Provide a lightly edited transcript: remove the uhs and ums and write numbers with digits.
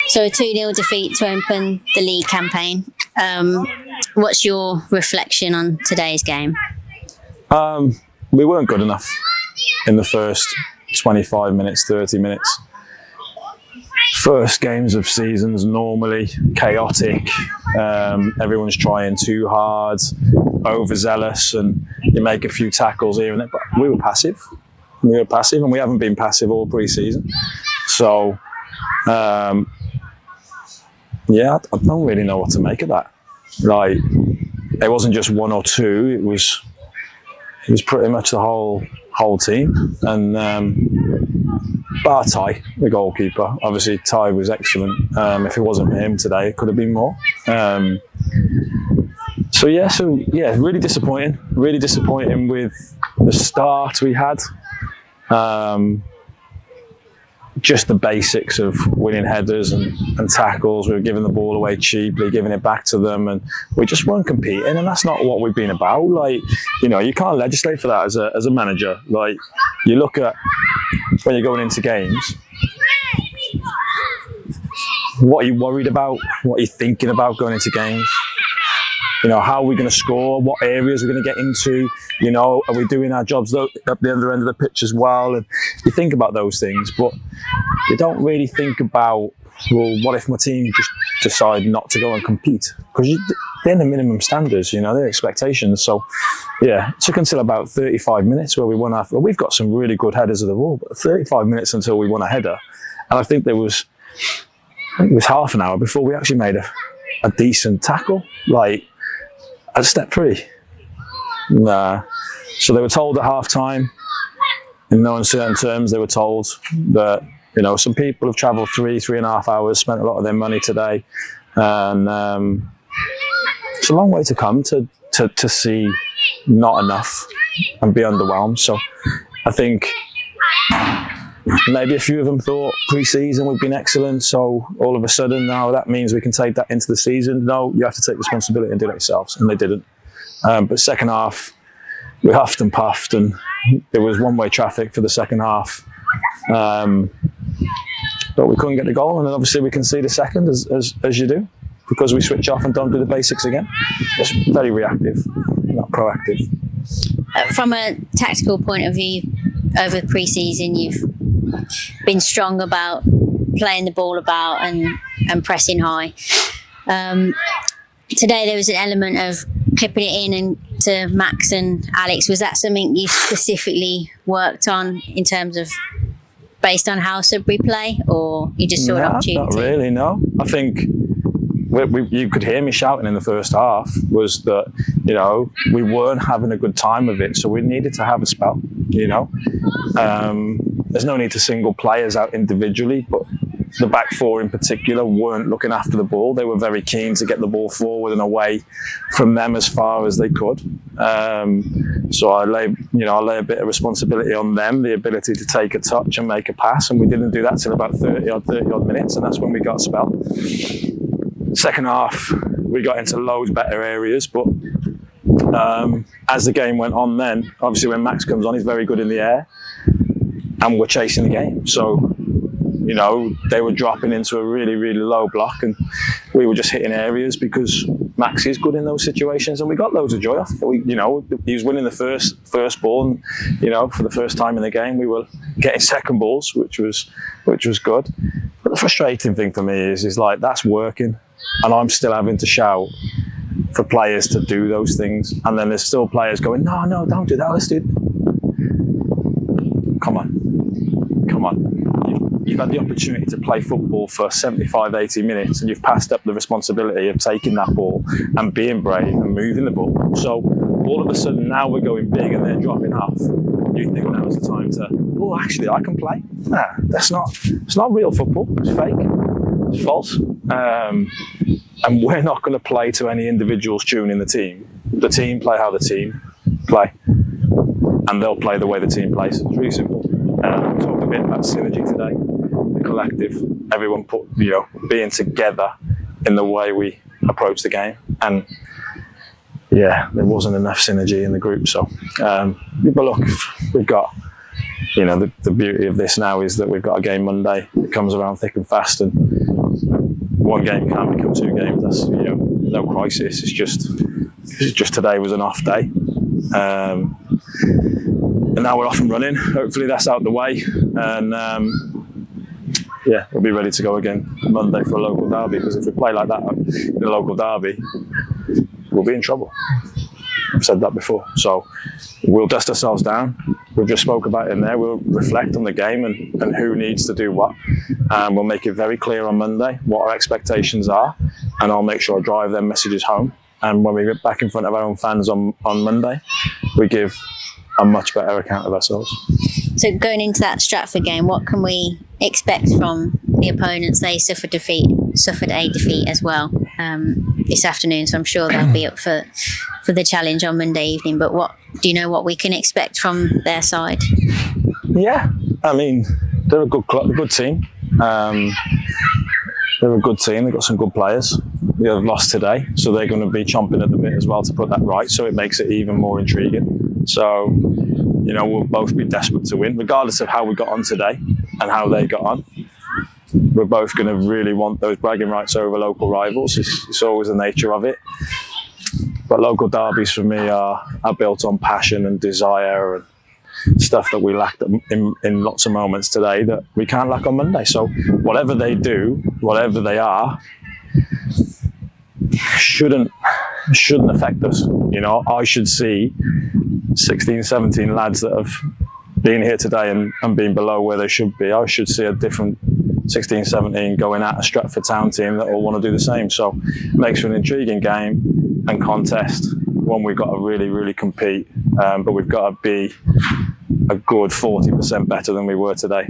So a 2-0 defeat to open the league campaign. What's your reflection on today's game? We weren't good enough in the first 25 minutes, 30 minutes. First games of seasons normally chaotic. Everyone's trying too hard, overzealous, and you make a few tackles here and there. But we were passive. And we haven't been passive all pre-season. So, yeah, I don't really know what to make of that. Like, it wasn't just one or two. It was pretty much the whole team. And bar Ty, the goalkeeper. Obviously, Ty was excellent. If it wasn't for him today, it could have been more. So yeah, really disappointing. Really disappointing with the start we had. Just the basics of winning headers and tackles. We were giving the ball away cheaply, giving it back to them, and we just weren't competing. And that's not what we've been about. Like, you can't legislate for that as a manager. Like, you look at when you're going into games, what are you worried about? What are you thinking about going into games? How are we going to score? What areas we're going to get into? Are we doing our jobs at the other end of the pitch as well? And you think about those things, but you don't really think about, well, what if my team just decide not to go and compete? Because they're the minimum standards, they're expectations. So, yeah, it took until about 35 minutes where we won our... Well, we've got some really good headers of the ball, but 35 minutes until we won a header. And I think it was half an hour before we actually made a decent tackle. Like, at step 3. So they were told at half time, in no uncertain terms, they were told that, some people have travelled 3.5 hours, spent a lot of their money today. And it's a long way to come to see not enough and be underwhelmed. So I think maybe a few of them thought pre-season we've been excellent, so all of a sudden now that means we can take that into the season. No, you have to take responsibility and do it yourselves, and they didn't. But second half, we huffed and puffed, and there was one-way traffic for the second half. But we couldn't get the goal, and then obviously we concede a second, as you do, because we switch off and don't do the basics again. It's very reactive, not proactive. From a tactical point of view, over pre-season, you've been strong about playing the ball about and pressing high. Today there was an element of clipping it in and to Max and Alex. Was that something you specifically worked on in terms of based on how Sudbury play, or you just saw an opportunity? Not really, no. I think you could hear me shouting in the first half was that, we weren't having a good time of it, so we needed to have a spell, There's no need to single players out individually, but the back four in particular weren't looking after the ball. They were very keen to get the ball forward and away from them as far as they could. So I lay a bit of responsibility on them, the ability to take a touch and make a pass, and we didn't do that till about 30 odd minutes, and that's when we got a spell. Second half, we got into loads better areas, but as the game went on then, obviously when Max comes on, he's very good in the air, and we're chasing the game. So, they were dropping into a really, really low block, and we were just hitting areas because Max is good in those situations, and we got loads of joy off it. He was winning the first ball, and, for the first time in the game, we were getting second balls, which was good. But the frustrating thing for me is like, that's working, and I'm still having to shout for players to do those things, and then there's still players going, no, don't do that, let's do it. Come on. You've had the opportunity to play football for 75, 80 minutes, and you've passed up the responsibility of taking that ball and being brave and moving the ball. So all of a sudden now we're going big and they're dropping off. You think now is the time to, actually I can play? Nah, it's not real football, it's fake, it's false. And we're not going to play to any individual's tune in the team. The team play how the team play, and they'll play the way the team plays. It's really simple. Talked a bit about synergy today, the collective, everyone being together in the way we approach the game, and there wasn't enough synergy in the group. So, but look, we've got, the beauty of this now is that we've got a game Monday. It comes around thick and fast, and one game can become 2 games. That's, you know, no crisis. It's just today was an off day. And now we're off and running. Hopefully that's out the way. And yeah, we'll be ready to go again Monday for a local derby, because if we play like that in a local derby, we'll be in trouble. I've said that before. So we'll dust ourselves down. We've just spoke about it in there. We'll reflect on the game and who needs to do what. We'll make it very clear on Monday what our expectations are, and I'll make sure I drive them messages home. And when we get back in front of our own fans on Monday, we give a much better account of ourselves. So going into that Stratford game, what can we expect from the opponents? They suffered a defeat as well this afternoon, so I'm sure they'll be up for the challenge on Monday evening. But do you know what we can expect from their side? Yeah, I mean, they're a good club, a good team. They're a good team. They've got some good players. They've lost today, so they're going to be chomping at the bit as well to put that right. So it makes it even more intriguing. So, you know, we'll both be desperate to win, regardless of how we got on today and how they got on. We're both going to really want those bragging rights over local rivals. It's always the nature of it. But local derbies for me are built on passion and desire and stuff that we lacked in lots of moments today that we can't lack on Monday. So whatever they do, whatever they are, shouldn't affect us. You know, I should see 16, 17 lads that have been here today and been below where they should be. I should see a different 16, 17 going at a Stratford Town team that all want to do the same. So it makes for an intriguing game and contest, one we've got to really, really compete, but we've got to be a good 40% better than we were today.